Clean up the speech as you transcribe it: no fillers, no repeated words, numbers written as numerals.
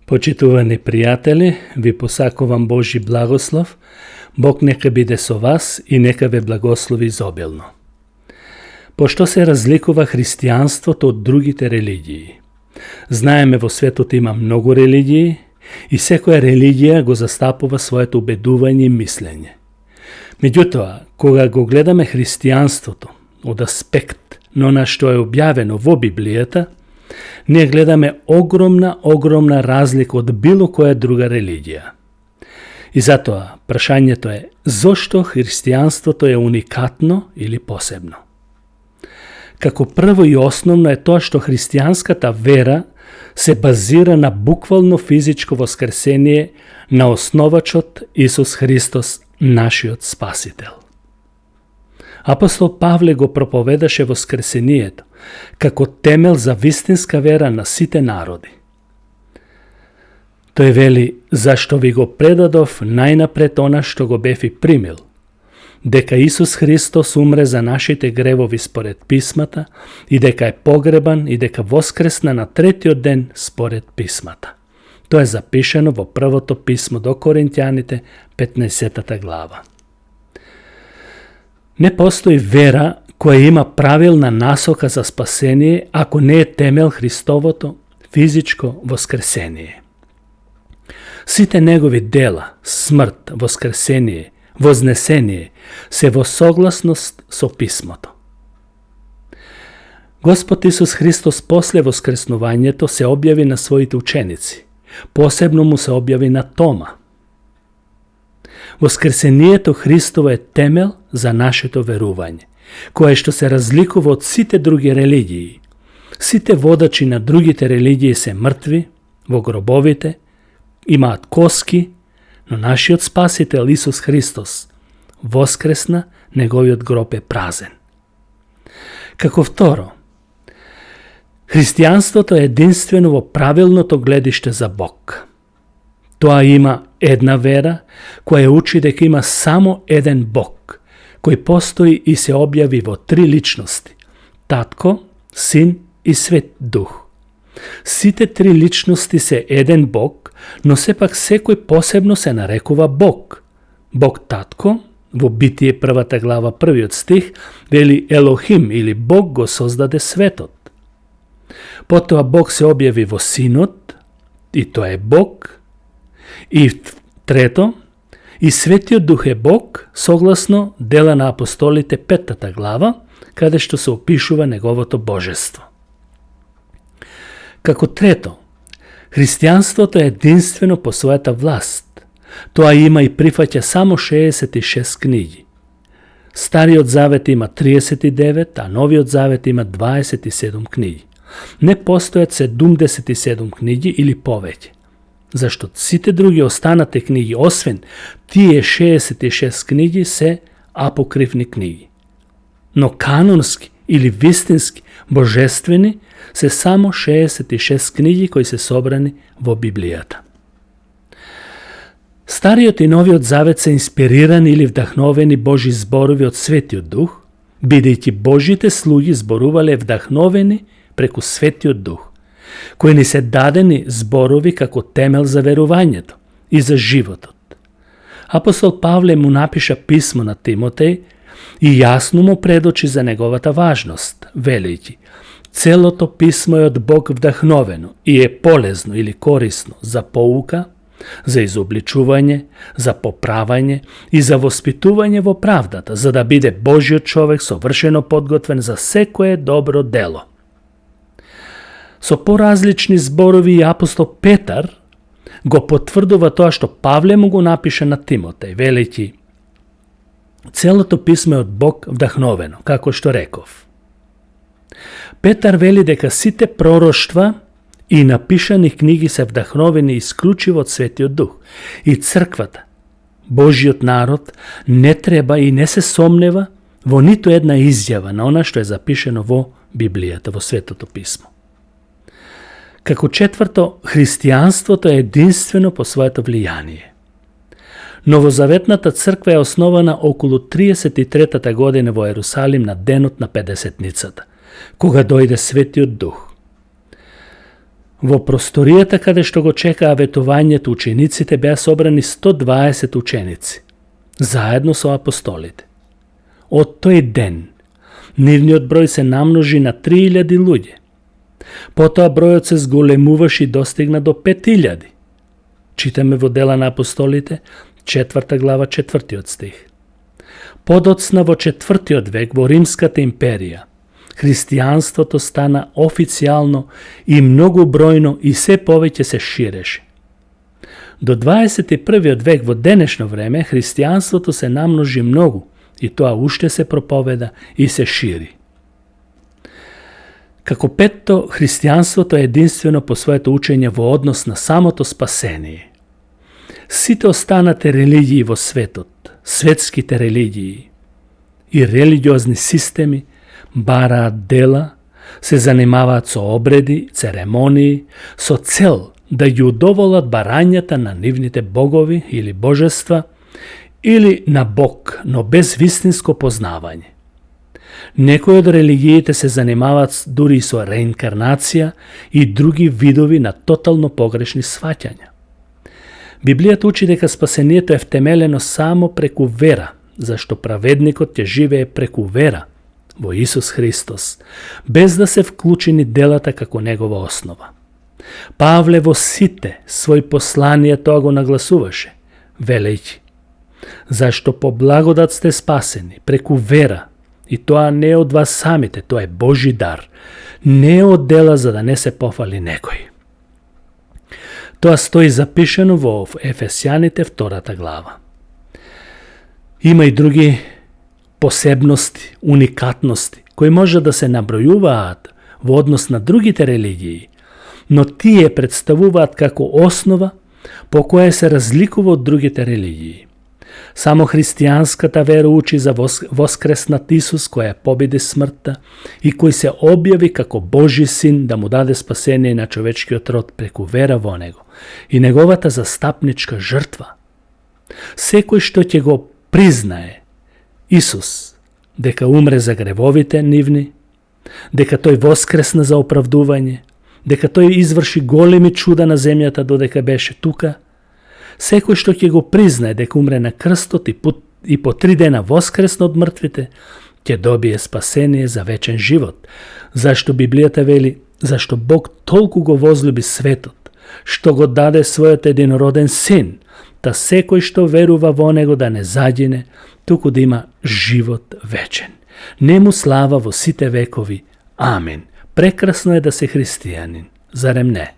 Почитувани пријатели, ви посакувам Божи благослов. Бог нека биде со вас и нека ве благослови изобилно. Пошто се разликува христијанството од другите религии? Знаеме во светот има многу религии и секоја религија го застапува своето убедување и мислење. Меѓутоа, кога го гледаме христијанството од аспект на она што е објавено во Библијата, ние гледаме огромна разлика од било која друга религија. И затоа, прашањето е, зошто христијанството е уникатно или посебно? Како прво и основно е тоа што христијанската вера се базира на буквално физичко воскресение на основачот Исус Христос, нашиот Спасител. Апостол Павле го проповедаше воскресението како темел за вистинска вера на сите народи. Тој вели, зашто ви го предадов најнапред она што го бев и примил, дека Исус Христос умре за нашите гревови според писмата и дека е погребан и дека воскресна на третиот ден според писмата. Тоа е запишено во првото писмо до Коринќаните, 15 глава. Не постои вера која има правилна насока за спасение ако не е темел Христовото физичко воскресение. Сите негови дела, смрт, воскресение, вознесение се во согласност со писмото. Господ Исус Христос после воскреснувањето се објави на своите ученици. Посебно му се објави на Тома. Воскресението Христово е темел за нашето верување, кое што се разликува од сите други религии. Сите водачи на другите религии се мртви, во гробовите, имаат коски, но нашиот Спасител Исус Христос воскресна, неговиот гроб е празен. Како второ, христијанството е единствено во правилното гледиште за Бог. Тоа има една вера која учи дека има само еден Бог, кој постои и се објави во три личности – Татко, Син и Свет Дух. Сите три личности се еден Бог, но сепак секој посебно се нарекува Бог. Бог Татко, во Битие 1 глава 1 стих, вели Елохим или Бог го создаде светот. Потоа Бог се објави во Синот, и тоа е Бог. И трето, и Светиот Дух е Бог, согласно Дела на апостолите 5 глава, каде што се опишува неговото божество. Како трето, христијанството е единствено по својата власт. Тоа има и прифаќа само 66 книги. Стариот завет има 39, а Новиот завет има 27 книги. Не постојат 77 книги или повеќе, зашто сите други останате книги, освен тие 66 книги, се апокривни книги. Но канонски или вистински божествени се само 66 книги кои се собрани во Библијата. Стариот и Новиот завет се инспирирани или вдахновени Божи зборови од Светиот Дух, бидејќи Божите слуги зборувале вдахновени преку Светиот Дух, кои ни се дадени зборови како темел за верувањето и за животот. Апостол Павле му напиша писмо на Тимотеј и јасно му предочи за неговата важност, велејќи: целото писмо е од Бог вдахновено и е полезно или корисно за поука, за изобличување, за поправање и за воспитување во правдата, за да биде Божиот човек совршено подготвен за секое добро дело. Со поразлични зборови и апостол Петар го потврдува тоа што Павле му го напише на Тимотеј, велејќи: целото писмо е од Бог вдахновено, како што реков. Петар вели дека сите пророштва и напишани книги се вдахновени исклучиво од Светиот Дух и црквата, Божиот народ, не треба и не се сомнева во ниту една изјава на она што е запишено во Библијата, во Светото писмо. Како четврто, христијанството е единствено по своето влијание. Новозаветната црква е основана околу 33 година во Ерусалим на денот на Педесетницата, кога дојде Светиот Дух. Во просторијата каде што го чекаа ветувањето учениците беа собрани 120 ученици, заедно со апостолите. Од тој ден, нивниот број се намножи на 3000 луѓе. Потоа бројот се зголемуваше и достигна до 5000. Читаме во Дела на апостолите, 4 глава, 4 стих. Подоцна во 4 век во Римската империја, христијанството стана официјално и многу бројно и се повеќе се ширеше. До 21 век во денешно време христијанството се намножи многу и тоа уште се проповеда и се шири. Како петто, христијанството е единствено по своето учење во однос на самото спасение. Сите останати религии во светот, светските религии и религиозни системи бараат дела, се занимаваат со обреди, церемонии, со цел да ги удоволат барањата на нивните богови или божества, или на Бог, но без вистинско познавање. Некои од религиите се занимаваат дури со реинкарнација и други видови на тотално погрешни сваќања. Библијата учи дека спасението е втемелено само преку вера, зашто праведникот ќе живее преку вера во Исус Христос, без да се вклучени делата како негова основа. Павле во сите своји посланија тоа го нагласуваше, велејќи: зашто по благодат сте спасени преку вера, и тоа не е од вас самите, тоа е Божи дар, не е од дела за да не се пофали некој. Тоа стои запишено во Ефесјаните 2 глава. Има и други посебности, уникатности, кои може да се набројуваат во однос на другите религии, но тие представуваат како основа по која се разликува од другите религии. Само христијанската вера учи за воскреснат Исус која победи смртта и кој се објави како Божи син да му даде спасение на човечкиот род преку вера во него и неговата застапничка жртва. Секој што ќе го признае Исус дека умре за гревовите нивни, дека тој воскресна за оправдување, дека тој изврши големи чуда на земјата додека беше тука, секој што ќе го признае дека умре на крстот и по 3 дена воскресна од мртвите, ќе добие спасение за вечен живот. Зашто Библијата вели, зашто Бог толку го возлюби светот, што го даде својот единороден син, та секој што верува во него да не загине, туку да има живот вечен. Нему слава во сите векови. Амин. Прекрасно е да се христијанин, зарем не?